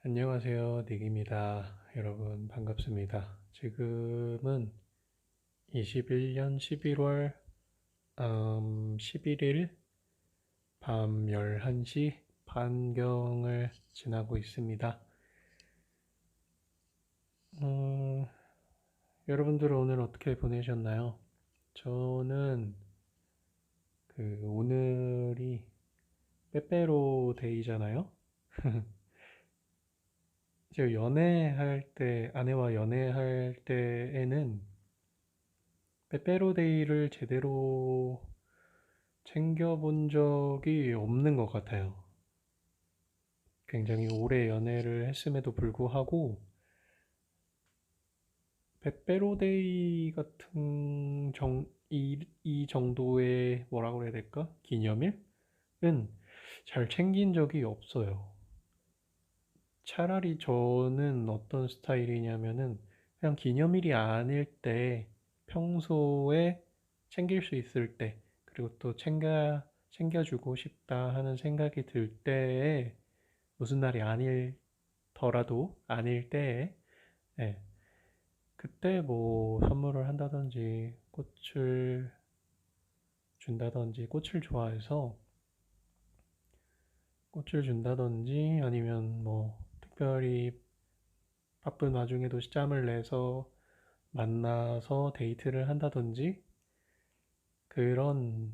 안녕하세요. 닉입니다. 여러분 반갑습니다. 지금은 21년 11월 11일 밤 11시 반경을 지나고 있습니다. 어, 여러분들은 오늘 어떻게 보내셨나요? 저는 오늘이 빼빼로 데이잖아요. 제가 연애할 때, 아내와 연애할 때에는 빼빼로데이를 제대로 챙겨본 적이 없는 것 같아요. 굉장히 오래 연애를 했음에도 불구하고 빼빼로데이 같은 이 정도의 뭐라고 해야 될까? 기념일은 잘 챙긴 적이 없어요. 차라리 저는 어떤 스타일이냐면은 그냥 기념일이 아닐 때 평소에 챙길 수 있을 때 그리고 또 챙겨주고 싶다 하는 생각이 들 때에 무슨 날이 아닐더라도 아닐 때에 예, 그때 뭐 선물을 한다든지 꽃을 준다든지 꽃을 좋아해서 꽃을 준다든지 아니면 뭐 특별히 바쁜 와중에도 짬을 내서 만나서 데이트를 한다든지 그런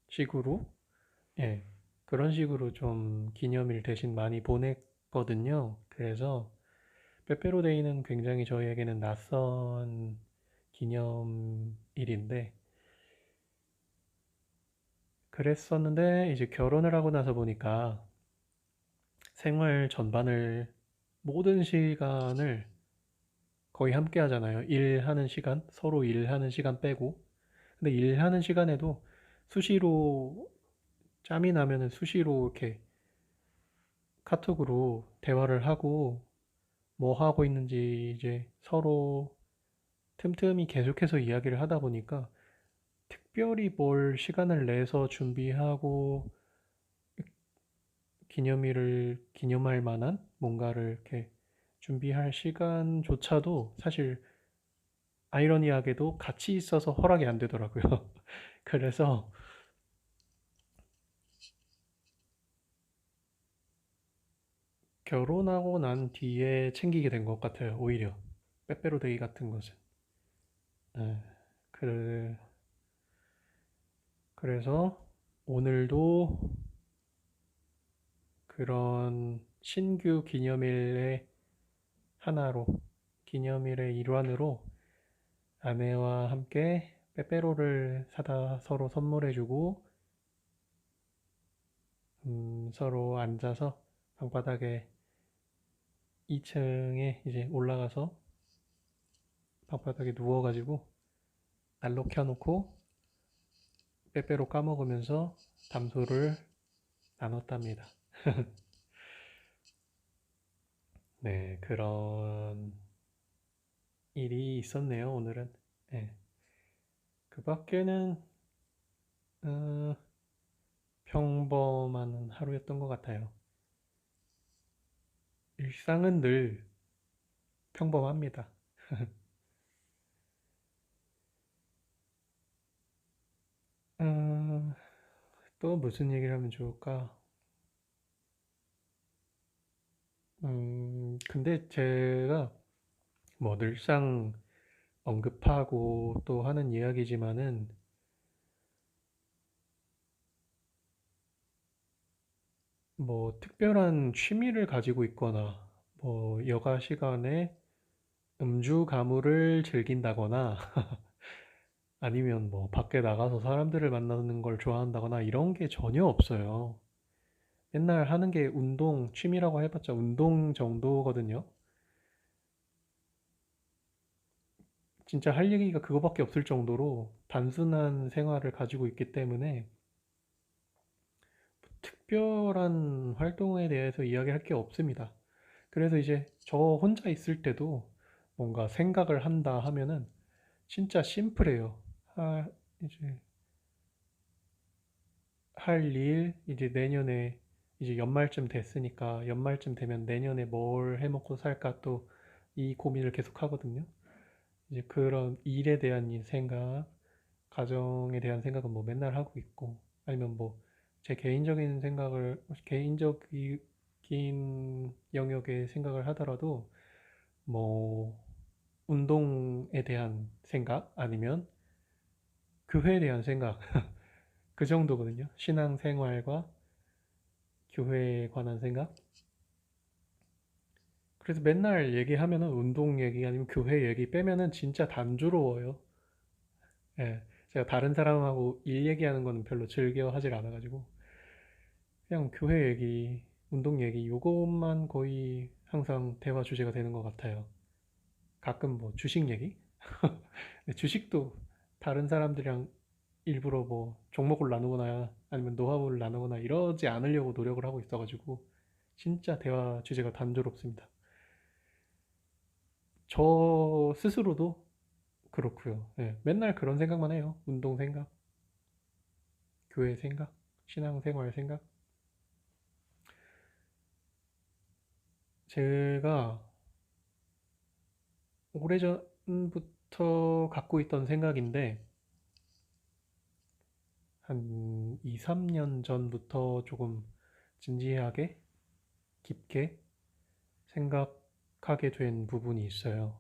식으로 예, 그런 식으로 좀 기념일 대신 많이 보냈거든요. 그래서 빼빼로데이는 굉장히 저희에게는 낯선 기념일인데 그랬었는데 이제 결혼을 하고 나서 보니까 생활 전반을 모든 시간을 거의 함께 하잖아요. 일하는 시간, 서로 일하는 시간 빼고. 근데 일하는 시간에도 수시로 짬이 나면은 수시로 이렇게 카톡으로 대화를 하고 뭐 하고 있는지 이제 서로 틈틈이 계속해서 이야기를 하다 보니까 특별히 뭘 시간을 내서 준비하고 기념일을 기념할 만한 뭔가를 이렇게 준비할 시간조차도 사실 아이러니하게도 같이 있어서 허락이 안 되더라고요. 그래서 결혼하고 난 뒤에 챙기게 된 것 같아요. 오히려 빼빼로데이 같은 것은. 네. 그, 그래서 오늘도 그런 신규 기념일의 하나로, 기념일의 일환으로 아내와 함께 빼빼로를 사다 서로 선물해주고, 서로 앉아서 방바닥에 2층에 이제 올라가서 방바닥에 누워가지고 난로 켜놓고 빼빼로 까먹으면서 담소를 나눴답니다. 네, 그런 일이 있었네요, 오늘은. 네. 그 밖에는 어, 평범한 하루였던 것 같아요. 일상은 늘 평범합니다. 어, 또 무슨 얘기를 하면 좋을까? 근데 제가 뭐 늘상 언급하고 또 하는 이야기지만은 뭐 특별한 취미를 가지고 있거나 뭐 여가 시간에 음주 가무를 즐긴다거나 아니면 뭐 밖에 나가서 사람들을 만나는 걸 좋아한다거나 이런 게 전혀 없어요. 맨날 하는 게 운동, 취미라고 해봤자 운동 정도거든요. 진짜 할 얘기가 그거밖에 없을 정도로 단순한 생활을 가지고 있기 때문에 특별한 활동에 대해서 이야기할 게 없습니다. 그래서 이제 저 혼자 있을 때도 뭔가 생각을 한다 하면은 진짜 심플해요. 이제 할 일, 이제 내년에 이제 연말쯤 됐으니까 연말쯤 되면 내년에 뭘 해먹고 살까 또 이 고민을 계속 하거든요. 이제 그런 일에 대한 생각, 가정에 대한 생각은 뭐 맨날 하고 있고, 아니면 뭐 제 개인적인 생각을, 개인적인 영역의 생각을 하더라도 뭐 운동에 대한 생각 아니면 교회에 대한 생각 그 정도거든요. 신앙생활과 교회에 관한 생각. 그래서 맨날 얘기하면은 운동 얘기 아니면 교회 얘기 빼면은 진짜 단조로워요. 예. 제가 다른 사람하고 일 얘기하는 거는 별로 즐겨 하질 않아가지고 그냥 교회 얘기, 운동 얘기 요것만 거의 항상 대화 주제가 되는 것 같아요. 가끔 뭐 주식 얘기? 주식도 다른 사람들이랑 일부러 뭐 종목을 나누거나 아니면 노하우를 나누거나 이러지 않으려고 노력을 하고 있어가지고 진짜 대화 주제가 단조롭습니다. 저 스스로도 그렇고요. 예, 맨날 그런 생각만 해요. 운동 생각, 교회 생각, 신앙생활 생각. 제가 오래전부터 갖고 있던 생각인데 한 2, 3년 전부터 조금 진지하게 깊게 생각하게 된 부분이 있어요.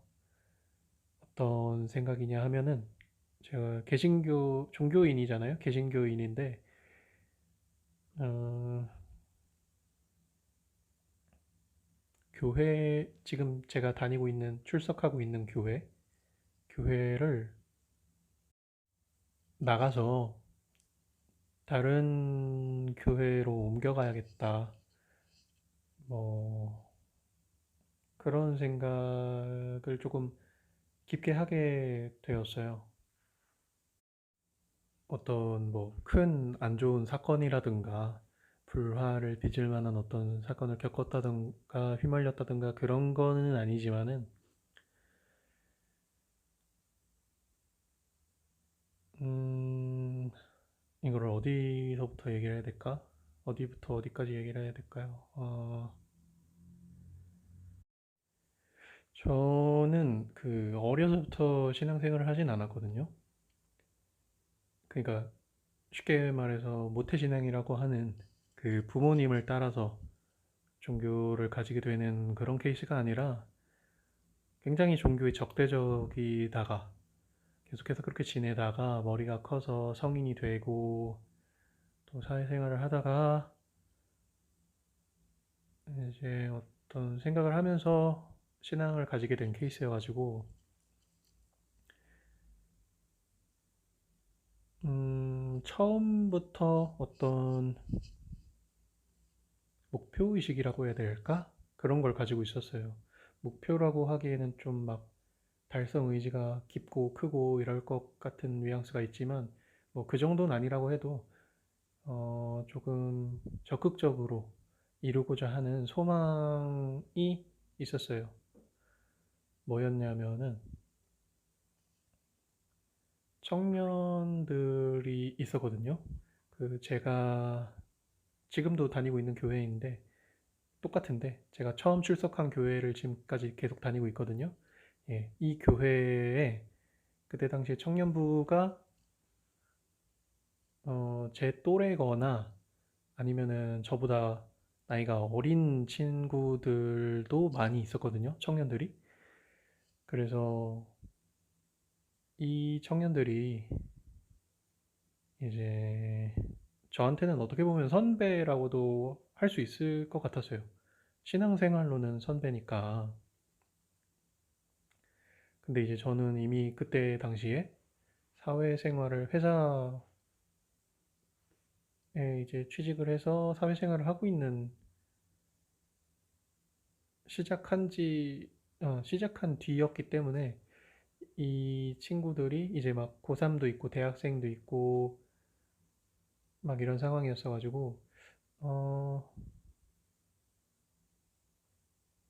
어떤 생각이냐 하면은 제가 개신교 종교인이잖아요. 개신교인인데 어, 교회 지금 제가 다니고 있는 출석하고 있는 교회를 나가서 다른 교회로 옮겨가야겠다. 뭐 그런 생각을 조금 깊게 하게 되었어요. 어떤 뭐 큰 안 좋은 사건이라든가 불화를 빚을 만한 어떤 사건을 겪었다든가 휘말렸다든가 그런 거는 아니지만은 음, 이걸 어디서부터 얘기를 해야 될까? 어디부터 어디까지 얘기를 해야 될까요? 저는 그 어려서부터 신앙생활을 하진 않았거든요. 그러니까 쉽게 말해서 모태신앙이라고 하는 그 부모님을 따라서 종교를 가지게 되는 그런 케이스가 아니라 굉장히 종교에 적대적이다가 계속해서 그렇게 지내다가 머리가 커서 성인이 되고 또 사회생활을 하다가 이제 어떤 생각을 하면서 신앙을 가지게 된 케이스여가지고 처음부터 어떤 목표의식이라고 해야 될까? 그런 걸 가지고 있었어요. 목표라고 하기에는 좀 막 달성 의지가 깊고 크고 이럴 것 같은 뉘앙스가 있지만 뭐 그 정도는 아니라고 해도 조금 적극적으로 이루고자 하는 소망이 있었어요. 뭐였냐면은 청년들이 있었거든요. 그 제가 지금도 다니고 있는 교회인데 똑같은데 제가 처음 출석한 교회를 지금까지 계속 다니고 있거든요. 예, 이 교회에 그때 당시에 청년부가 제 또래거나 아니면은 저보다 나이가 어린 친구들도 많이 있었거든요. 청년들이. 그래서 이 청년들이 이제 저한테는 어떻게 보면 선배라고도 할 수 있을 것 같았어요. 신앙생활로는 선배니까. 근데 이제 저는 이미 그때 당시에 사회생활을 회사에 이제 취직을 해서 사회생활을 하고 있는 시작한 지 시작한 뒤였기 때문에 이 친구들이 이제 막 고3도 있고 대학생도 있고 막 이런 상황이었어가지고 어,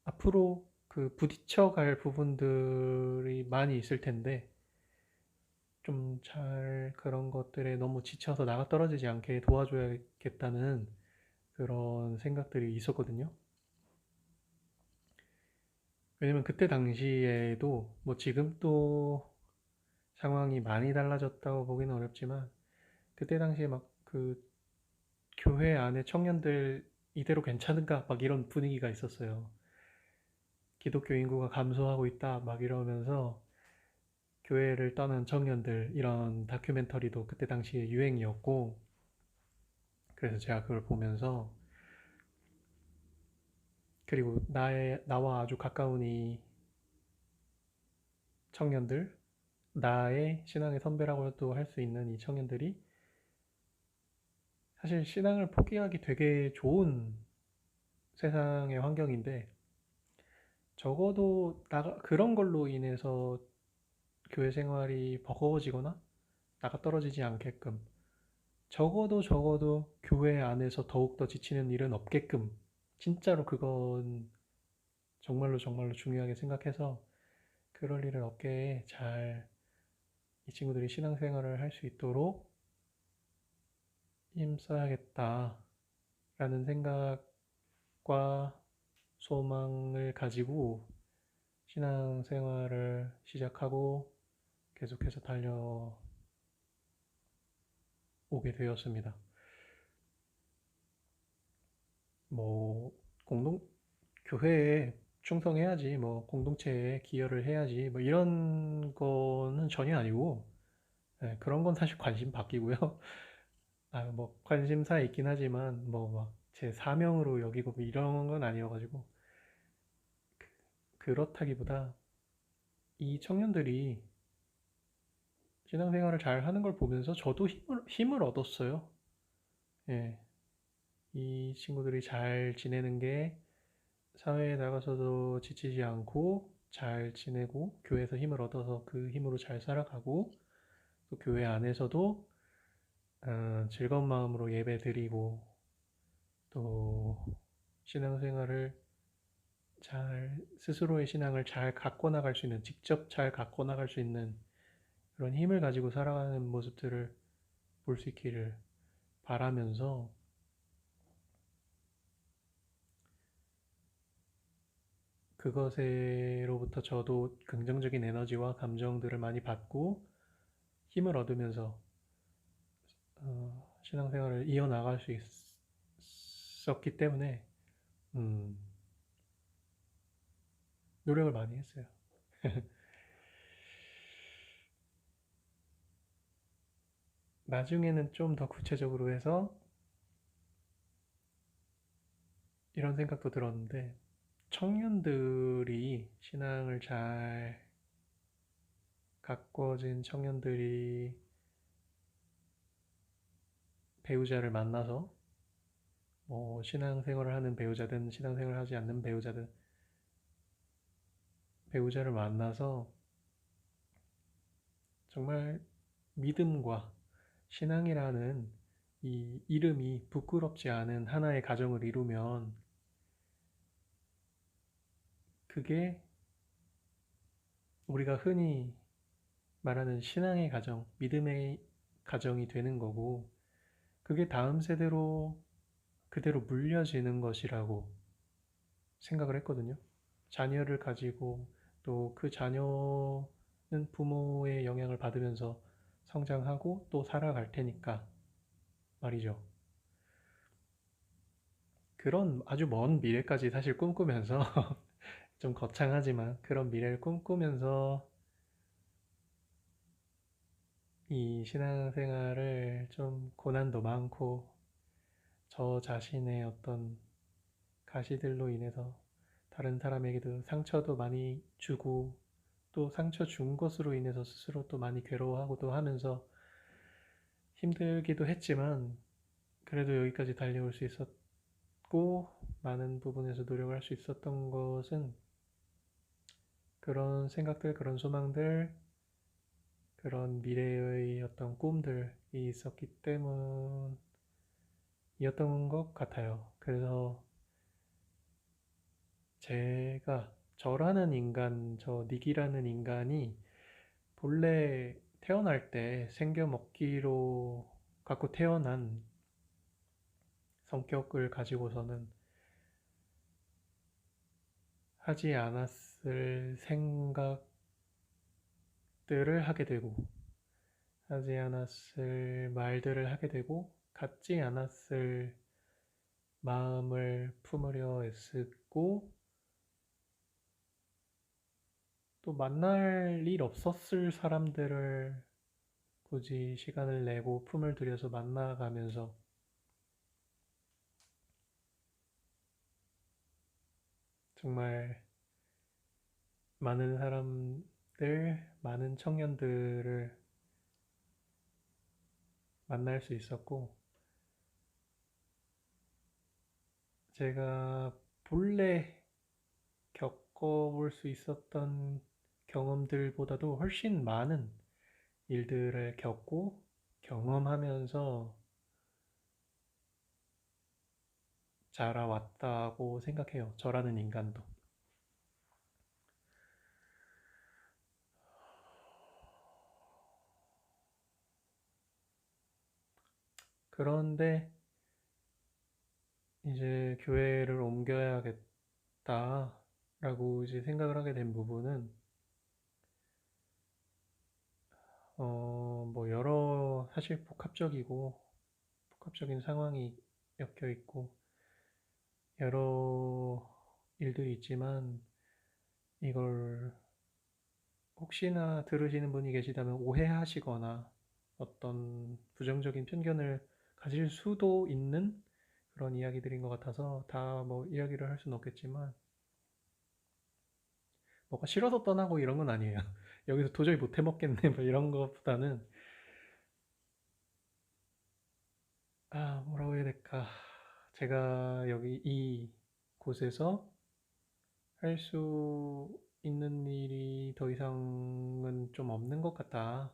앞으로 그 부딪혀 갈 부분들이 많이 있을 텐데 좀 잘 그런 것들에 너무 지쳐서 나가 떨어지지 않게 도와줘야겠다는 그런 생각들이 있었거든요. 왜냐면 그때 당시에도 뭐 지금 또 상황이 많이 달라졌다고 보기는 어렵지만 그때 당시에 막 그 교회 안에 청년들 이대로 괜찮은가 막 이런 분위기가 있었어요. 기독교 인구가 감소하고 있다 막 이러면서 교회를 떠난 청년들 이런 다큐멘터리도 그때 당시에 유행이었고, 그래서 제가 그걸 보면서, 그리고 나와 아주 가까운 이 청년들, 나의 신앙의 선배라고도 할 수 있는 이 청년들이 사실 신앙을 포기하기 되게 좋은 세상의 환경인데, 적어도 그런 걸로 인해서 교회 생활이 버거워지거나 나가 떨어지지 않게끔, 적어도 교회 안에서 더욱더 지치는 일은 없게끔, 진짜로 그건 정말로 중요하게 생각해서 그럴 일은 없게 잘 이 친구들이 신앙생활을 할 수 있도록 힘써야겠다라는 생각과 소망을 가지고 신앙생활을 시작하고 계속해서 달려오게 되었습니다. 뭐 공동 교회에 충성해야지, 뭐 공동체에 기여를 해야지, 뭐 이런 거는 전혀 아니고, 네, 그런 건 사실 관심 바뀌고요. 아, 뭐 관심사 있긴 하지만 뭐 막 제 사명으로 여기고 뭐 이런 건 아니어가지고, 그렇다기보다 이 청년들이 신앙생활을 잘 하는 걸 보면서 저도 힘을 얻었어요. 예, 이 친구들이 잘 지내는 게 사회에 나가서도 지치지 않고 잘 지내고 교회에서 힘을 얻어서 그 힘으로 잘 살아가고, 또 교회 안에서도 즐거운 마음으로 예배 드리고, 또 신앙생활을 스스로의 신앙을 잘 갖고 나갈 수 있는, 직접 잘 갖고 나갈 수 있는 그런 힘을 가지고 살아가는 모습들을 볼 수 있기를 바라면서, 그것으로부터 저도 긍정적인 에너지와 감정들을 많이 받고 힘을 얻으면서 신앙생활을 이어나갈 수 있었기 때문에 음, 노력을 많이 했어요. 나중에는 좀 더 구체적으로 해서 이런 생각도 들었는데, 청년들이 신앙을 잘 가꿔진 청년들이 배우자를 만나서, 뭐 신앙생활을 하는 배우자든 신앙생활을 하지 않는 배우자든 배우자를 만나서 정말 믿음과 신앙이라는 이 이름이 부끄럽지 않은 하나의 가정을 이루면, 그게 우리가 흔히 말하는 신앙의 가정, 믿음의 가정이 되는 거고, 그게 다음 세대로 그대로 물려지는 것이라고 생각을 했거든요. 자녀를 가지고 또 그 자녀는 부모의 영향을 받으면서 성장하고 또 살아갈 테니까 말이죠. 그런 아주 먼 미래까지 사실 꿈꾸면서 좀 거창하지만 그런 미래를 꿈꾸면서 이 신앙생활을 좀 고난도 많고 저 자신의 어떤 가시들로 인해서 다른 사람에게도 상처도 많이 주고, 또 상처 준 것으로 인해서 스스로 또 많이 괴로워하고도 하면서 힘들기도 했지만, 그래도 여기까지 달려올 수 있었고 많은 부분에서 노력을 할 수 있었던 것은 그런 생각들, 그런 소망들, 그런 미래의 어떤 꿈들이 있었기 때문이었던 것 같아요. 그래서 제가, 저라는 인간, 저 닉이라는 인간이 본래 태어날 때 생겨 먹기로 갖고 태어난 성격을 가지고서는 하지 않았을 생각들을 하게 되고, 하지 않았을 말들을 하게 되고, 갖지 않았을 마음을 품으려 애쓰고, 또 만날 일 없었을 사람들을 굳이 시간을 내고 품을 들여서 만나가면서 정말 많은 사람들, 많은 청년들을 만날 수 있었고, 제가 본래 겪어볼 수 있었던 경험들보다도 훨씬 많은 일들을 겪고 경험하면서 자라왔다고 생각해요. 저라는 인간도. 그런데 이제 교회를 옮겨야겠다라고 이제 생각을 하게 된 부분은 뭐 여러 사실 복합적인 상황이 엮여 있고 여러 일들이 있지만 이걸 혹시나 들으시는 분이 계시다면 오해하시거나 어떤 부정적인 편견을 가질 수도 있는 그런 이야기들인 것 같아서 다 뭐 이야기를 할 수는 없겠지만 뭐가 싫어서 떠나고 이런 건 아니에요. 여기서 도저히 못 해먹겠네 뭐 이런 것보다는 뭐라고 해야 될까. 제가 여기 이 곳에서 할 수 있는 일이 더 이상은 좀 없는 것 같다.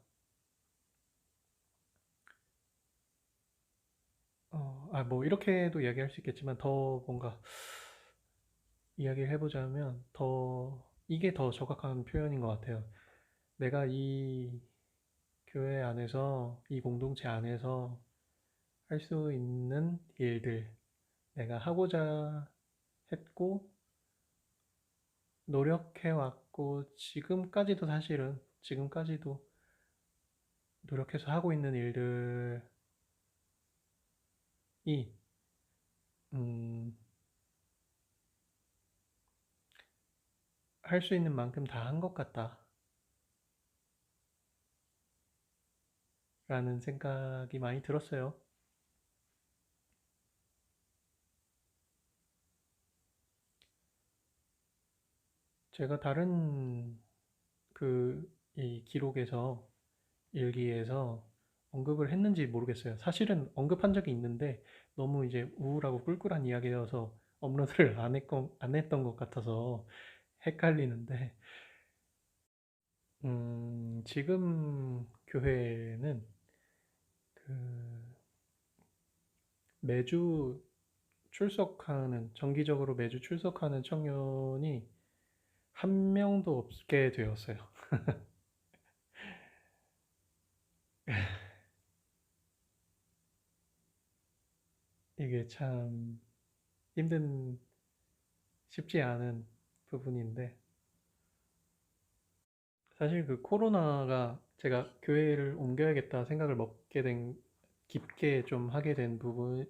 뭐 이렇게도 이야기할 수 있겠지만 더 뭔가 이야기를 해보자면 이게 더 정확한 표현인 것 같아요. 내가 이 교회 안에서 이 공동체 안에서 할 수 있는 일들 내가 하고자 했고 노력해왔고 지금까지도 노력해서 하고 있는 일들이 음, 할 수 있는 만큼 다 한 것 같다 라는 생각이 많이 들었어요. 제가 다른 이 기록에서 일기에서 언급을 했는지 모르겠어요. 사실은 언급한 적이 있는데 너무 이제 우울하고 꿀꿀한 이야기여서 업로드를 안 했던 것 같아서 헷갈리는데 지금 교회는 그 매주 정기적으로 매주 출석하는 청년이 한 명도 없게 되었어요. 이게 참 힘든, 쉽지 않은 부분인데, 사실 그 코로나가 제가 교회를 옮겨야겠다 생각을 깊게 좀 하게 된 부분,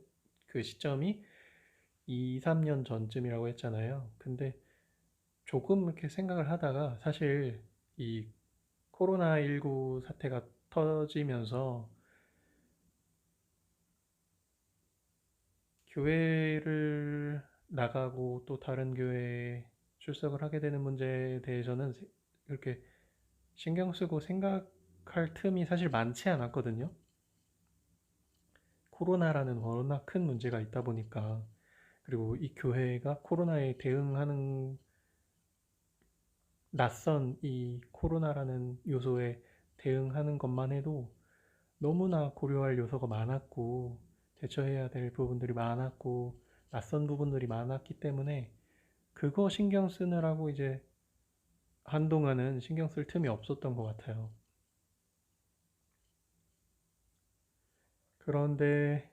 그 시점이 2, 3년 전쯤이라고 했잖아요. 근데 조금 이렇게 생각을 하다가 사실 이 코로나19 사태가 터지면서 교회를 나가고 또 다른 교회에 출석을 하게 되는 문제에 대해서는 이렇게 신경 쓰고 생각할 틈이 사실 많지 않았거든요. 코로나라는 워낙 큰 문제가 있다 보니까 그리고 이 교회가 코로나에 대응하는 낯선 이 코로나라는 요소에 대응하는 것만 해도 너무나 고려할 요소가 많았고 대처해야 될 부분들이 많았고 낯선 부분들이 많았기 때문에 그거 신경 쓰느라고 이제 한동안은 신경 쓸 틈이 없었던 것 같아요. 그런데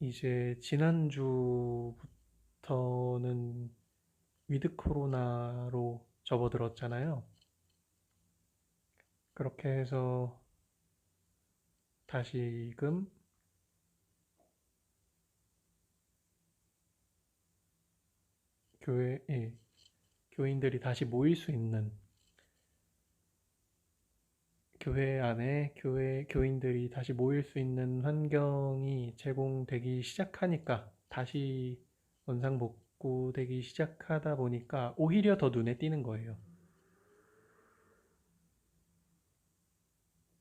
이제 지난주부터는 위드 코로나로 접어들었잖아요. 그렇게 해서 다시금 교회에 교인들이 다시 모일 수 있는 교회 안에 교인들이 다시 모일 수 있는 환경이 제공되기 시작하니까 다시 원상복구되기 시작하다 보니까 오히려 더 눈에 띄는 거예요.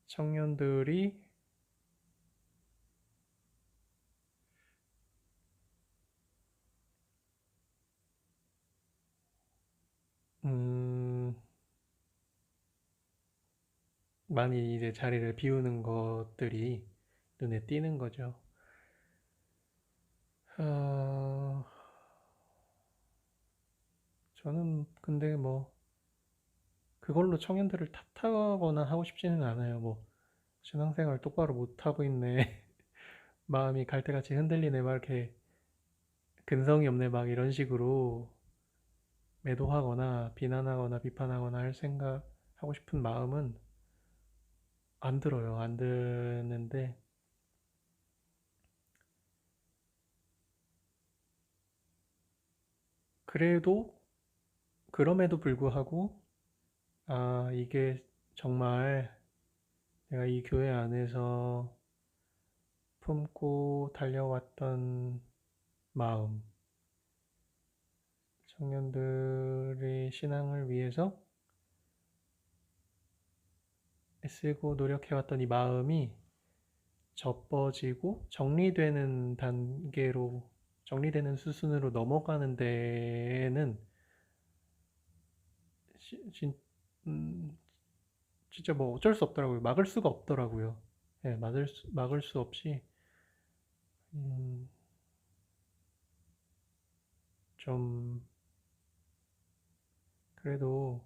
청년들이 음, 많이 이제 자리를 비우는 것들이 눈에 띄는 거죠. 어, 저는 근데 뭐 그걸로 청년들을 탓하거나 하고 싶지는 않아요. 뭐 신앙생활 똑바로 못하고 있네. 마음이 갈대같이 흔들리네. 막 이렇게 근성이 없네. 막 이런 식으로 매도하거나 비난하거나 비판하거나 할 생각 하고 싶은 마음은 안 들어요. 안 드는데 그래도 그럼에도 불구하고 아 이게 정말 내가 이 교회 안에서 품고 달려왔던 마음, 청년들의 신앙을 위해서 애쓰고 노력해왔던 이 마음이 접어지고 정리되는 단계로, 정리되는 수순으로 넘어가는 데에는 진, 음, 진짜 뭐 어쩔 수 없더라고요. 막을 수가 없더라고요. 예, 막을 수 없이 음, 좀 그래도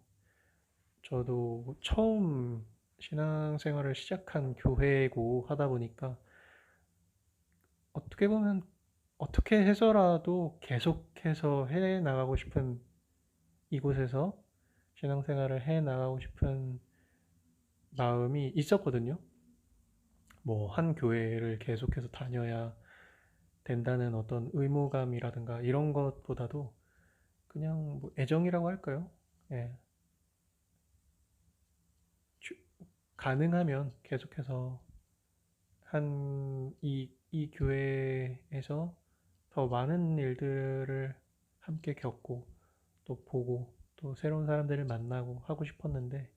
저도 처음 신앙생활을 시작한 교회고 하다 보니까 어떻게 보면 어떻게 해서라도 계속해서 해 나가고 싶은 이곳에서 신앙생활을 해 나가고 싶은 마음이 있었거든요. 뭐 한 교회를 계속해서 다녀야 된다는 어떤 의무감이라든가 이런 것보다도 그냥 뭐 애정이라고 할까요? 예. 가능하면 계속해서 이 교회에서 더 많은 일들을 함께 겪고 또 보고 또 새로운 사람들을 만나고 하고 싶었는데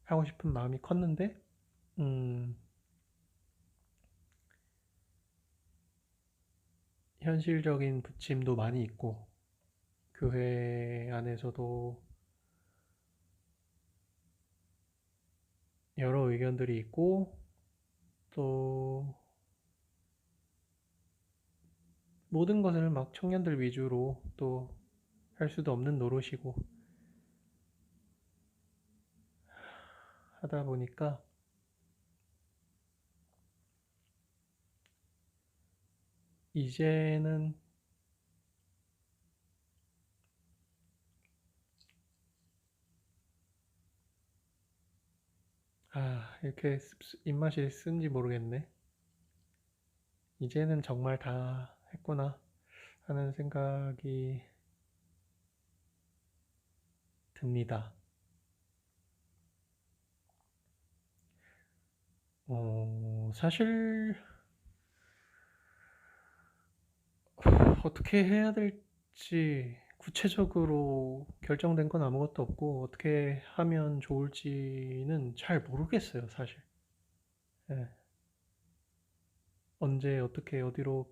하고 싶은 마음이 컸는데 음, 현실적인 부침도 많이 있고 교회 안에서도 여러 의견들이 있고 또 모든 것을 막 청년들 위주로 또 할 수도 없는 노릇이고 하다 보니까 이제는 이렇게 입맛이 쓴지 모르겠네. 이제는 정말 다 했구나 하는 생각이 듭니다. 사실 어떻게 해야 될지 구체적으로 결정된 건 아무것도 없고 어떻게 하면 좋을지는 잘 모르겠어요, 사실. 예. 언제 어떻게 어디로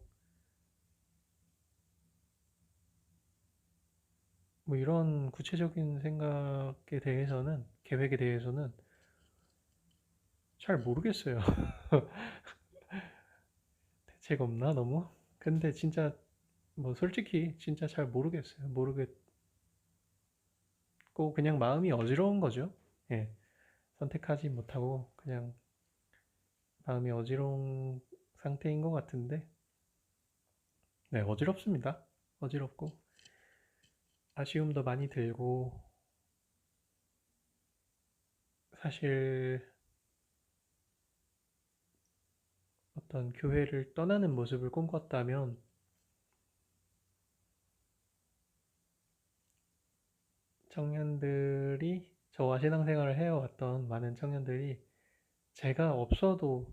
뭐 이런 구체적인 생각에 대해서는 계획에 대해서는 잘 모르겠어요. 대책 없나 너무? 근데 진짜 뭐 솔직히 진짜 잘 모르겠어요. 모르겠고 그냥 마음이 어지러운 거죠. 예. 선택하지 못하고 그냥 마음이 어지러운 상태인 것 같은데, 네, 어지럽습니다. 어지럽고, 아쉬움도 많이 들고, 사실 어떤 교회를 떠나는 모습을 꿈꿨다면 청년들이 저와 신앙생활을 해왔던 많은 청년들이 제가 없어도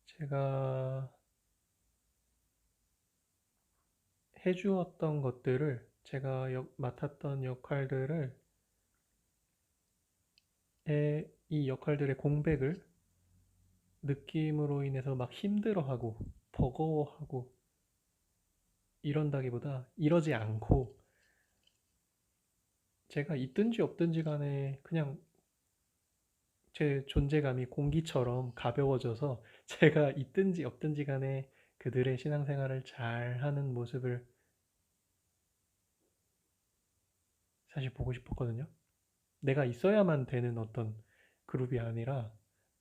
제가 해주었던 것들을 제가 맡았던 역할들을 이 역할들의 공백을 느낌으로 인해서 막 힘들어하고 버거워하고 이런다기보다 이러지 않고 제가 있든지 없든지 간에 그냥 제 존재감이 공기처럼 가벼워져서 제가 있든지 없든지 간에 그들의 신앙생활을 잘 하는 모습을 사실 보고 싶었거든요. 내가 있어야만 되는 어떤 그룹이 아니라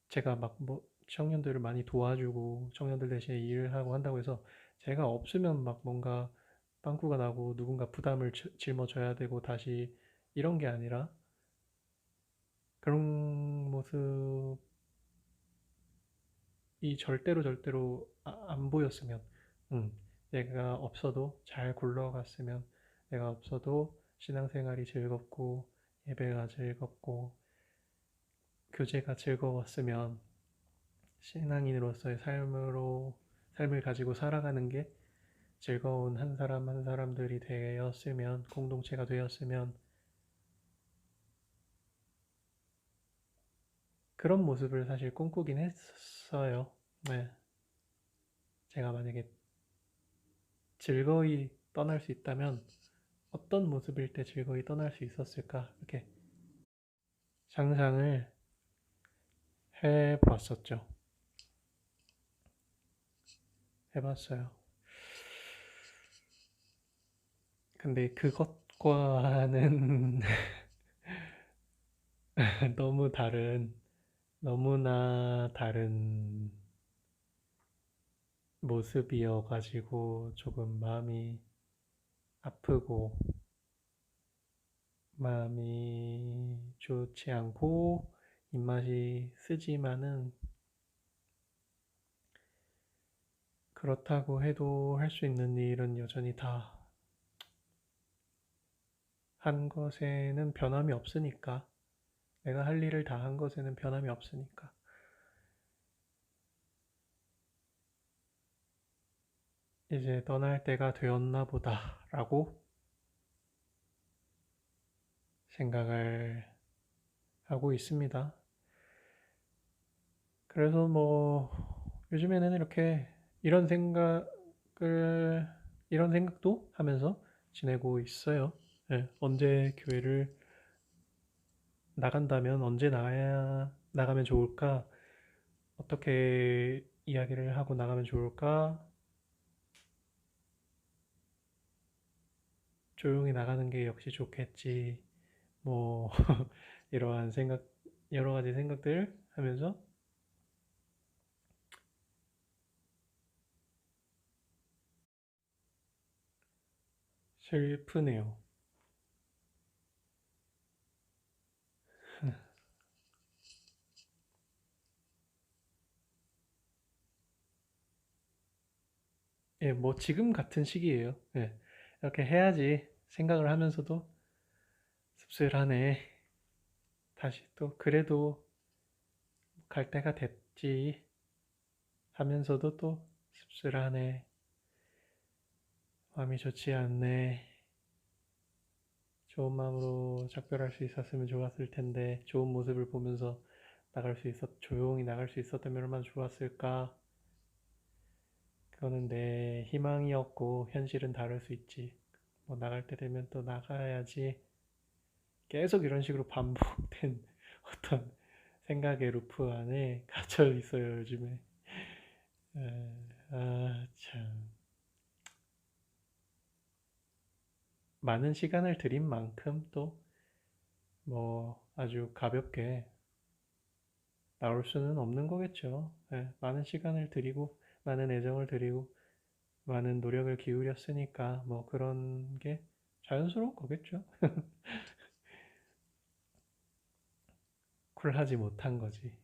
제가 막 뭐 청년들을 많이 도와주고 청년들 대신에 일을 하고 한다고 해서 제가 없으면 막 뭔가 빵꾸가 나고 누군가 부담을 짊어져야 되고 다시 이런 게 아니라 그런 모습이 절대로 안 보였으면 내가 없어도 잘 굴러갔으면 내가 없어도 신앙생활이 즐겁고 예배가 즐겁고 교제가 즐거웠으면 신앙인으로서의 삶을 가지고 살아가는 게 즐거운 한 사람 한 사람들이 되었으면 공동체가 되었으면 그런 모습을 사실 꿈꾸긴 했어요. 네. 제가 만약에 즐거이 떠날 수 있다면 어떤 모습일 때 즐거이 떠날 수 있었을까? 이렇게 상상을 해봤었죠. 해봤어요. 근데 그것과는 너무나 다른 모습이어가지고 조금 마음이 아프고 마음이 좋지 않고 입맛이 쓰지만은 그렇다고 해도 할 수 있는 일은 여전히 다 한 것에는 변함이 없으니까 내가 할 일을 다 한 것에는 변함이 없으니까 이제 떠날 때가 되었나 보다라고 생각을 하고 있습니다. 그래서 뭐 요즘에는 이렇게 이런 생각을 이런 생각도 하면서 지내고 있어요. 네, 언제 교회를 나간다면 언제 나가면 좋을까? 어떻게 이야기를 하고 나가면 좋을까? 조용히 나가는 게 역시 좋겠지. 뭐 이러한 생각 여러 가지 생각들 하면서 슬프네요. 예, 뭐 지금 같은 시기예요. 예, 이렇게 해야지 생각을 하면서도 씁쓸하네. 다시 또 그래도 갈 때가 됐지 하면서도 또 씁쓸하네. 마음이 좋지 않네. 좋은 마음으로 작별할 수 있었으면 좋았을 텐데 좋은 모습을 보면서 조용히 나갈 수 있었다면 얼마나 좋았을까. 그거는 내 희망이었고 현실은 다를 수 있지. 뭐 나갈 때 되면 또 나가야지. 계속 이런 식으로 반복된 어떤 생각의 루프 안에 갇혀 있어요, 요즘에. 참. 많은 시간을 들인 만큼 또 뭐 아주 가볍게 나올 수는 없는 거겠죠. 예, 많은 시간을 들이고, 많은 애정을 들이고, 많은 노력을 기울였으니까, 뭐 그런 게 자연스러운 거겠죠. 쿨하지 못한 거지.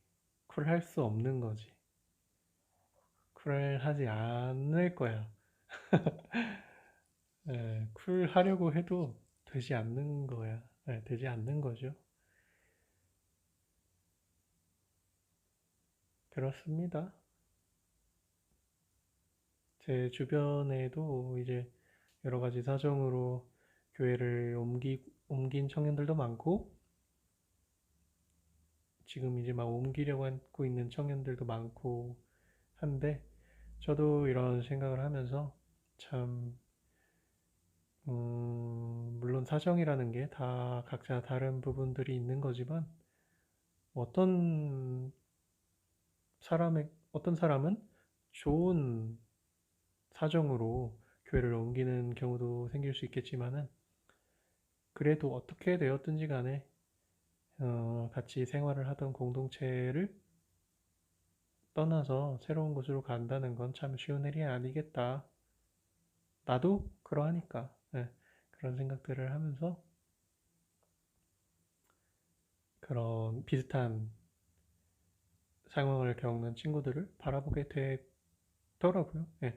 쿨할 수 없는 거지. 쿨하지 않을 거야. 예, 쿨하려고 해도 되지 않는 거야. 예, 되지 않는 거죠. 그렇습니다. 제 주변에도 이제 여러 가지 사정으로 교회를 옮긴 청년들도 많고, 지금 이제 막 옮기려고 하고 있는 청년들도 많고 한데, 저도 이런 생각을 하면서 참, 물론 사정이라는 게 다 각자 다른 부분들이 있는 거지만, 어떤 어떤 사람은 좋은 사정으로 교회를 옮기는 경우도 생길 수 있겠지만은, 그래도 어떻게 되었든지 간에, 같이 생활을 하던 공동체를 떠나서 새로운 곳으로 간다는 건 참 쉬운 일이 아니겠다. 나도 그러하니까. 네, 그런 생각들을 하면서 그런 비슷한 상황을 겪는 친구들을 바라보게 되더라고요. 네,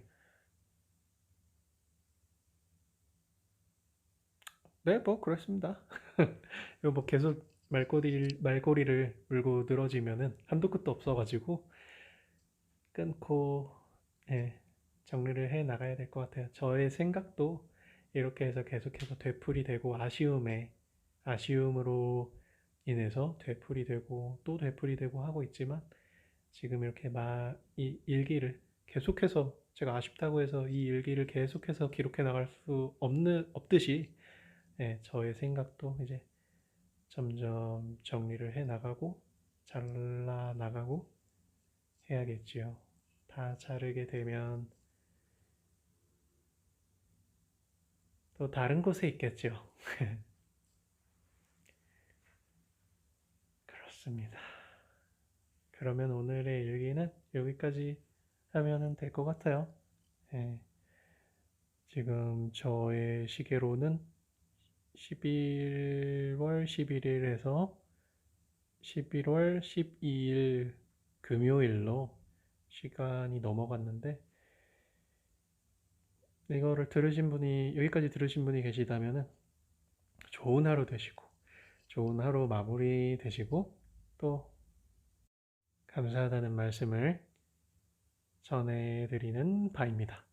네, 뭐 그렇습니다. 이거 뭐 계속 말꼬리를 물고 늘어지면은 한도 끝도 없어가지고 끊고, 예, 정리를 해 나가야 될 것 같아요. 저의 생각도 이렇게 해서 계속해서 되풀이되고 아쉬움으로 인해서 되풀이되고 또 되풀이되고 하고 있지만, 지금 이렇게 이 일기를 계속해서, 제가 아쉽다고 해서 이 일기를 계속해서 기록해 나갈 수 없듯이, 예, 저의 생각도 이제 점점 정리를 해 나가고 잘라 나가고 해야겠지요. 다 자르게 되면 또 다른 곳에 있겠죠. 그렇습니다. 그러면 오늘의 일기는 여기까지 하면 될 것 같아요. 예, 지금 저의 시계로는 11월 11일에서 11월 12일 금요일로 시간이 넘어갔는데, 이거를 여기까지 들으신 분이 계시다면 좋은 하루 되시고, 좋은 하루 마무리 되시고, 또 감사하다는 말씀을 전해드리는 바입니다.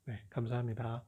네, 감사합니다.